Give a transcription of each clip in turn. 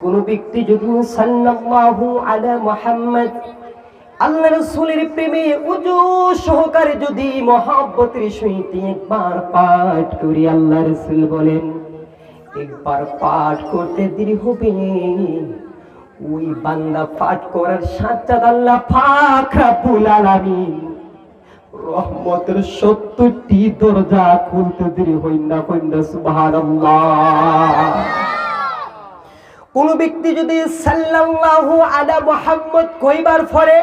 কোন ব্যক্তি যদি সাল্লাল্লাহু আলা মুহাম্মদ আল্লাহ রাসূলের প্রেমে উজু সহকারে যদি মহব্বতের সহিত একবার পাঠ করি, আল্লাহ রাসূল বলেন একবার পাঠ করতে দেরি হবে, ওই বান্দা পাঠ করার সাথে আল্লাহ পাক রব্বুল আলামিন রহমতের 70টি দরজা খুলতে দেরি হয় না। সুবহানাল্লাহ। কোন ব্যক্তি যদি সাল্লাল্লাহু আলা মুহাম্মদ কয়বার পড়ে,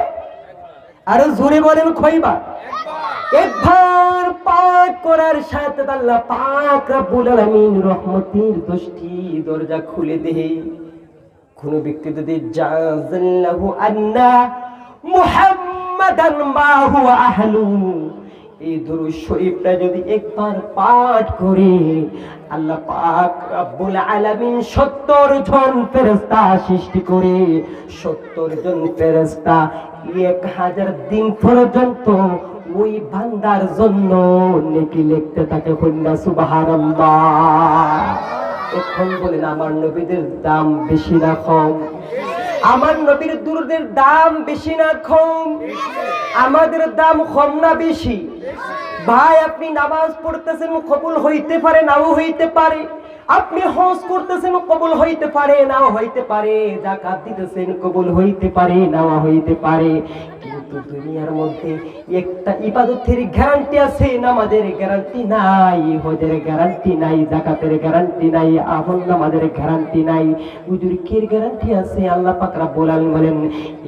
আর জোরে বলেন কয়বার? একবার পাঠ করার সাথে আল্লাহ পাক রব্বুল আলামিন রহমতের 10টি দরজা খুলে দেয়। কোন ব্যক্তি যদি জাযাল্লাহু আন্না মুহাম্মাদান মা হুয়া আহলু, এই দুরূদ শরীফটা যদি একবার পাঠ করে, আল্লাহ পাক রব্বুল আলামিন 70 জন ফেরেশতা সৃষ্টি করে, 70 জন ফেরেশতা 1000 দিন পর্যন্ত ওই বান্দার জন্য নেকি লিখতে থাকে। সুবহানাল্লাহ। এখন বলেন আমার নবীদের দাম বেশি না কম? আমার নবীর দুরূদের দাম বেশি না কম? আমাদের দাম কম না বেশি? ভাই, আপনি নামাজ পড়তেছেন, কবুল হইতে পারে নাও হইতে পারে। আপনি হজ করতেছেন, কবুল হইতে পারে নাও হইতে পারে। যাকাত দিতেছেন, কবুল হইতে পারে নাও হইতে পারে। কিন্তু দুনিয়ার মধ্যে একটা ইবাদতের গ্যারান্টি আছে, নামাজের গ্যারান্টি নাই, হজের গ্যারান্টি নাই, যাকাতের গ্যারান্টি নাই, আমল নামাজের গ্যারান্টি নাই। উজুরের গ্যারান্টি আছে। আল্লাহ পাক রব্বুল আলামিন বলেন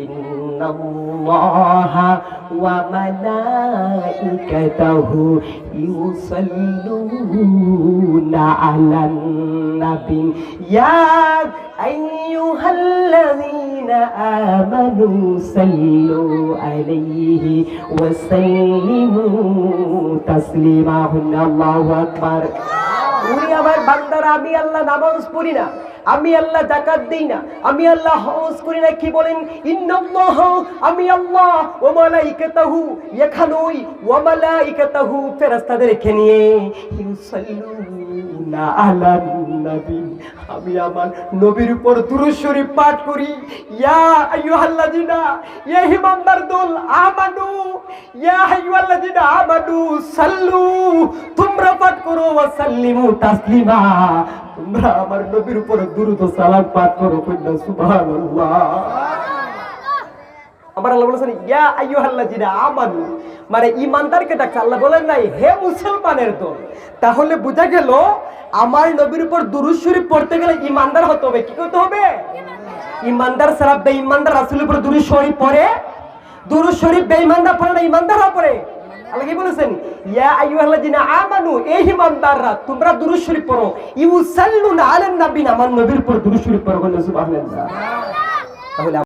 ইন্নাল্লাহা ওয়া মালাইকাতাহু ইউসাল্লুনা আলান নাবী ইয়া আইয়ুহাল্লাযীনা আমানু সাল্লু আলাইহি ওয়া সাল্লিমু তাসলিমা। আল্লাহু আকবার। ওরে আমার বান্দারা, আমি আল্লাহ নামাজ পড়ি না, আমি আল্লাহ যাকাত দেই না, আমি আল্লাহ হজ করি না, কি বলেন? ইন্নাল্লাহ, আমি আল্লাহ, ওয়া মালাইকাতাহু, এখানেই ওয়া মালাইকাতাহু ফেরেশতাদেরকে নিয়ে, ইউসাল্লুনা আলান নবী, আমি আমার নবীর উপর দুরূদ শরীফ পাঠ করি। ইয়া আইয়ুহাল্লাযিনা, ইয়া ইমানদার দল, আমানু, ইয়া আইয়ুহাল্লাযিনা আমানু সাল্লু, তোমরা পাঠ করো, ওয়া সাল্লিমু তাসলিমা, তোমরা আমার নবীর উপর দুরূদ ও সালাম পাঠ করো। সুবহানাল্লাহ। আমার আল্লাহ বলেছেন ইয়া আইয়ুহাল্লাযিনা আমানু, মানে ঈমানদারকে ডাকছে। আল্লাহ বলেন নাই হে মুসলমানের দল। তাহলে বোঝা গেল আমার নবীর উপর দুরূদ শরীফ পড়তে গেলে ঈমানদার হতে হবে। কি করতে হবে? ঈমানদার ছাড়া বেঈমানদার রাসূলের উপর দুরূদ শরীফ পড়ে? দুরূদ শরীফ বেঈমানদার পড়ে না ঈমানদাররা পড়ে? আল্লাহ কি বলেছেন? ইয়া আইয়ুহাল্লাযিনা আমানু, এই ঈমানদাররা তোমরা দুরূদ শরীফ পড়ো, ইউসাল্লুনা আলান নবী, আমার নবীর উপর দুরূদ শরীফ পড়ো। সুবহানাল্লাহ। তাহলে